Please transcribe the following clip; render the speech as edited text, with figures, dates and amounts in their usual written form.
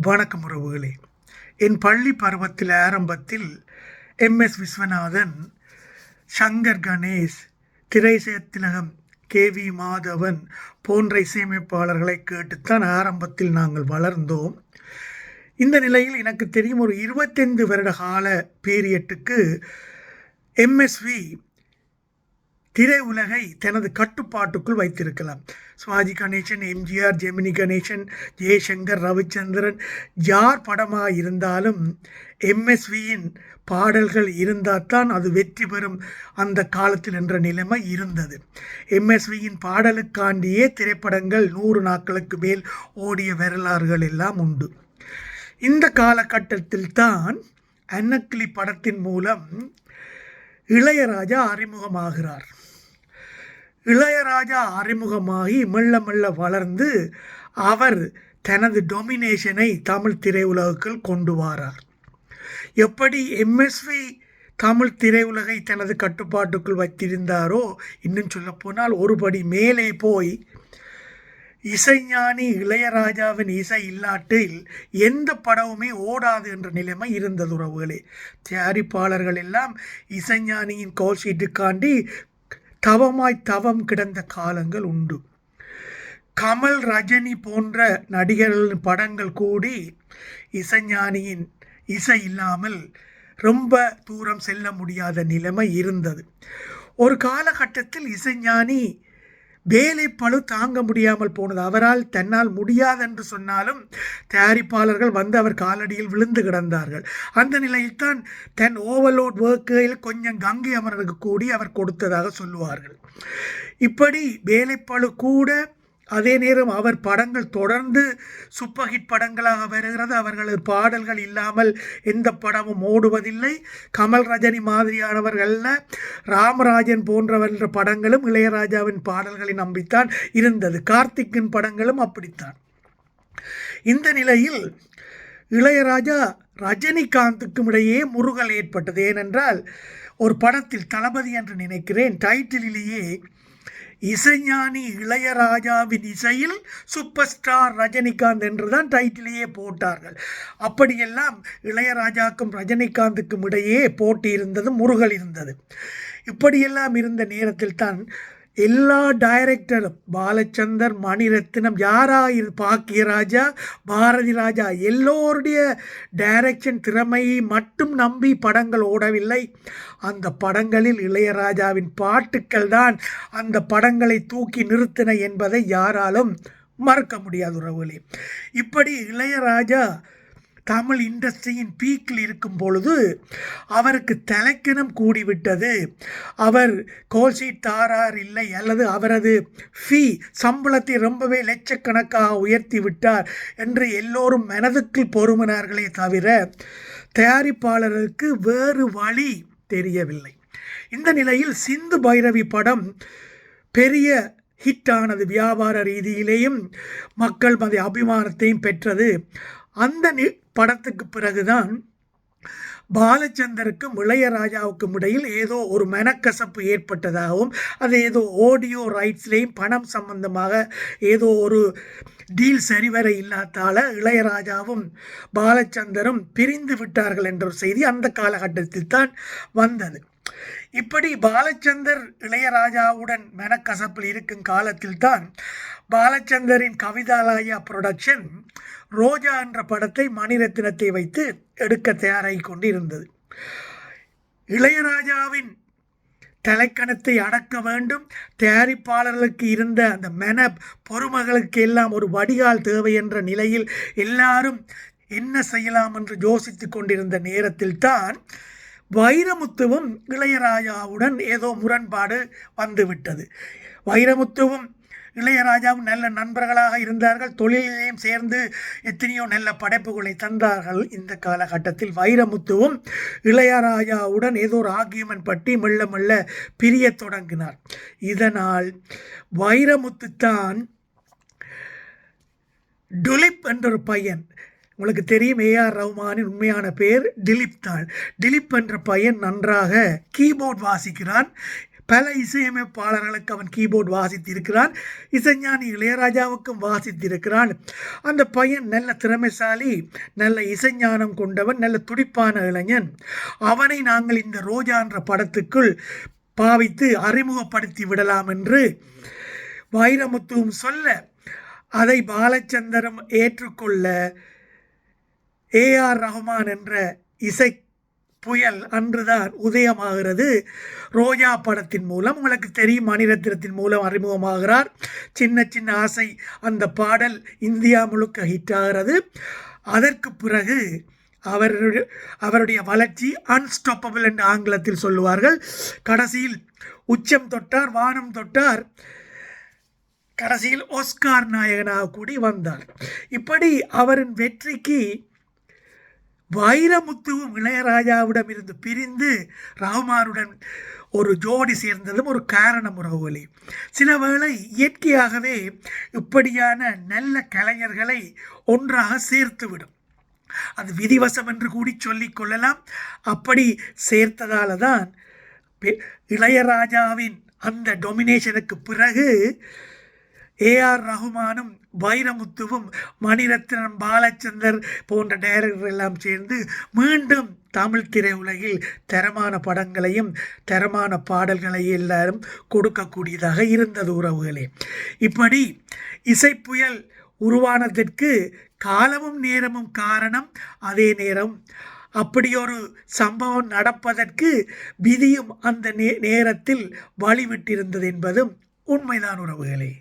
வணக்கம் உறவுகளே. என் பள்ளி பருவத்தில் ஆரம்பத்தில் எம்எஸ் விஸ்வநாதன், சங்கர் கணேஷ், திரைசேத்திலகம், கேவி மாதவன் போன்ற இசையமைப்பாளர்களை கேட்டுத்தான் ஆரம்பத்தில் நாங்கள் வளர்ந்தோம். இந்த நிலையில் எனக்கு தெரியும் ஒரு 25 வருட கால பீரியட்டுக்கு எம்எஸ்வி திரையுலகை தனது கட்டுப்பாட்டுக்குள் வைத்திருக்கலாம். சிவாஜி கணேசன், எம்ஜிஆர், ஜெமினி கணேசன், ஜெயசங்கர், ரவிச்சந்திரன் யார் படமாக இருந்தாலும் எம்எஸ்வியின் பாடல்கள் இருந்தால் தான் அது வெற்றி பெறும் அந்த காலத்தில் என்ற நிலைமை இருந்தது. எம்எஸ்வியின் பாடலுக்காண்டியே திரைப்படங்கள் 100 நாட்களுக்கு மேல் ஓடிய வரலாறுகள் எல்லாம் உண்டு. இந்த காலகட்டத்தில் தான் அன்னக்கிளி படத்தின் மூலம் இளையராஜா அறிமுகமாகிறார். இளையராஜா அறிமுகமாகி மெல்ல மெல்ல வளர்ந்து அவர் தனது டொமினேஷனை தமிழ் திரையுலகுக்குள் கொண்டு வரார். எப்படி எம்எஸ்வி தமிழ் திரையுலகை தனது கட்டுப்பாட்டுக்குள் வைத்திருந்தாரோ, இன்னும் சொல்லப்போனால் ஒருபடி மேலே போய் இசைஞானி இளையராஜாவின் இசை இல்லாட்டில் எந்த படமுமே ஓடாது என்ற நிலைமை இருந்தது உறவுகளே. தயாரிப்பாளர்கள் எல்லாம் இசைஞானியின் கால் ஷீட்டுக்காண்டி தவம் கிடந்த காலங்கள் உண்டு. கமல், ரஜினி போன்ற நடிகர்களின் படங்கள் கூடி இசைஞானியின் இசை இல்லாமல் ரொம்ப தூரம் செல்ல முடியாத நிலைமை இருந்தது. ஒரு காலகட்டத்தில் இசைஞானி வேலைப்பளு தாங்க முடியாமல் போனது. அவரால் தன்னால் முடியாது என்று சொன்னாலும் தயாரிப்பாளர்கள் வந்து அவர் காலடியில் விழுந்து கிடந்தார்கள். அந்த நிலையில்தான் தன் ஓவர்லோட் ஒர்க்கையில் கொஞ்சம் கங்கை அமரனுக்கு கூடி அவர் கொடுத்ததாக சொல்லுவார்கள். இப்படி வேலைப்பளு கூட, அதே நேரம் அவர் படங்கள் தொடர்ந்து சூப்பர் ஹிட் படங்களாக வருகிறது. அவர்களது பாடல்கள் இல்லாமல் எந்த படமும் ஓடுவதில்லை. கமல், ரஜினி மாதிரியானவர்கள ராமராஜன் போன்றவர்கள் படங்களும் இளையராஜாவின் பாடல்களை நம்பித்தான் இருந்தது. கார்த்திக்கின் படங்களும் அப்படித்தான். இந்த நிலையில் இளையராஜா ரஜினிகாந்துக்கும் இடையே முருகல் ஏற்பட்டது. ஏனென்றால் ஒரு படத்தில் தளபதி என்று நினைக்கிறேன், டைட்டிலேயே இசைஞானி இளையராஜாவின் இசையில் சூப்பர் ஸ்டார் ரஜினிகாந்த் என்றுதான் டைட்டிலேயே போட்டார்கள். அப்படியெல்லாம் இளையராஜாக்கும் ரஜினிகாந்துக்கும் இடையே போட்டி இருந்தது, முருகல் இருந்தது. இப்படியெல்லாம் இருந்த நேரத்தில் தான் எல்லா டைரக்டரும் பாலச்சந்தர், மணிரத்னம், பாக்கியராஜா, பாரதி ராஜா எல்லோருடைய டைரக்ஷன் திறமையை மட்டும் நம்பி படங்கள் ஓடவில்லை. அந்த படங்களில் இளையராஜாவின் பாட்டுக்கள் தான் அந்த படங்களை தூக்கி நிறுத்தின என்பதை யாராலும் மறக்க முடியாத உறவுகளே. இப்படி இளையராஜா தமிழ் இண்டஸ்ட்ரியின் பீக்கில் இருக்கும் பொழுது அவருக்கு தலைக்கணம் கூடிவிட்டது. அவர் கோல்ஷீட் தாரார் இல்லை, அல்லது அவரது சம்பளத்தை ரொம்பவே லட்சக்கணக்காக உயர்த்தி விட்டார் என்று எல்லோரும் மனதுக்குள் பொறுமினார்களே தவிர தயாரிப்பாளருக்கு வேறு வழி தெரியவில்லை. இந்த நிலையில் சிந்து பைரவி படம் பெரிய ஹிட்டானது. வியாபார ரீதியிலேயும் மக்கள் மத அபிமானத்தையும் பெற்றது. அந்த படத்துக்கு பிறகுதான் பாலச்சந்தருக்கும் இளையராஜாவுக்கும் இடையில் ஏதோ ஒரு மனக்கசப்பு ஏற்பட்டதாகவும், அது ஏதோ ஆடியோ ரைட்ஸ்லேயும் பணம் சம்பந்தமாக ஏதோ ஒரு டீல் சரிவர இல்லாதால இளையராஜாவும் பாலச்சந்தரும் பிரிந்து விட்டார்கள் என்ற ஒரு செய்தி அந்த காலகட்டத்தில் தான் வந்தது. இப்படி பாலச்சந்தர் இளையராஜாவுடன் மனக்கசப்பில் இருக்கும் காலத்தில் தான் பாலச்சந்தரின் கவிதாலயா புரொடக்ஷன் ரோஜா என்ற படத்தை மணிரத்னத்தை வைத்து எடுக்க தயாராகி கொண்டு இருந்தது. இளையராஜாவின் தலைக்கணத்தை அடக்க வேண்டும், தயாரிப்பாளர்களுக்கு இருந்த அந்த பொறுமைகளுக்கு எல்லாம் ஒரு வடிகால் தேவை என்ற நிலையில் எல்லாரும் என்ன செய்யலாம் என்று யோசித்து கொண்டிருந்த நேரத்தில் தான் வைரமுத்துவும் இளையராஜாவுடன் ஏதோ முரண்பாடு வந்துவிட்டது. வைரமுத்துவும் இளையராஜாவும் நல்ல நண்பர்களாக இருந்தார்கள், தொழிலையும் சேர்ந்து எத்தனையோ நல்ல படைப்புகளை தந்தார்கள். இந்த காலகட்டத்தில் வைரமுத்துவும் இளையராஜாவுடன் ஏதோ ஒரு ஆர்கியூமெண்ட் பற்றி மெல்ல மெல்ல பிரிய தொடங்கினார். இதனால் வைரமுத்து தான் டுலிப் என்ற ஒரு பையன், உங்களுக்கு தெரியும் ஏஆர் ரஹ்மானின் உண்மையான பேர் திலீப் தான். திலீப் என்ற பையன் நன்றாக கீபோர்ட் வாசிக்கிறான், பல இசையமைப்பாளர்களுக்கு அவன் கீபோர்டு வாசித்திருக்கிறான். இசைஞானி இளையராஜாவுக்கும் வாசித்திருக்கிறான். அந்த பையன் நல்ல திறமைசாலி, நல்ல இசைஞானம் கொண்டவன், நல்ல துடிப்பான இளைஞன். அவனை நாங்கள் இந்த ரோஜா என்ற படத்துக்குள் பாவித்து அறிமுகப்படுத்தி விடலாம் என்று வைரமுத்துவும் சொல்ல, அதை பாலச்சந்தரும் ஏற்றுக்கொள்ள ஏஆர் ரஹ்மான் என்ற இசை புயல் அன்றுதான் உதயமாகிறது. ரோஜா படத்தின் மூலம் உங்களுக்கு தெரியும், மணிரத்னத்தின் மூலம் அறிமுகமாகிறார். சின்ன சின்ன ஆசை அந்த பாடல் இந்தியா முழுக்க ஹிட் ஆகிறது. அதற்கு பிறகு அவருடைய வளர்ச்சி அன்ஸ்டாப்பபிள் என்று ஆங்கிலத்தில் சொல்லுவார்கள். கடைசியில் உச்சம் தொட்டார், வானம் தொட்டார், கடைசியில் ஆஸ்கார் நாயகனாக கூடி வந்தார். இப்படி அவரின் வெற்றிக்கு வைரமுத்துவும் இளையராஜாவிடம் இருந்து பிரிந்து ரஹ்மானுடன் ஒரு ஜோடி சேர்ந்ததும் ஒரு காரணம் உறவுகளே. சில வேளை இயற்கையாகவே இப்படியான நல்ல கலைஞர்களை ஒன்றாக சேர்த்துவிடும். அது விதிவசம் என்று கூடி சொல்லிக் கொள்ளலாம். அப்படி சேர்த்ததால தான் இளையராஜாவின் அந்த டொமினேஷனுக்கு பிறகு ஏஆர் ரஹ்மானும் வைரமுத்துவும் மணிரத்னம், பாலச்சந்தர் போன்ற டைரக்டர் எல்லாம் சேர்ந்து மீண்டும் தமிழ் திரையுலகில் தரமான படங்களையும் தரமான பாடல்களையும் எல்லாரும் கொடுக்கக்கூடியதாக இருந்தது உறவுகளே. இப்படி இசைப்புயல் உருவானதற்கு காலமும் நேரமும் காரணம். அதே நேரம் அப்படி ஒரு சம்பவம் நடப்பதற்கு விதியும் அந்த நேரத்தில் வழிவிட்டிருந்தது என்பதும் உண்மைதான் உறவுகளே.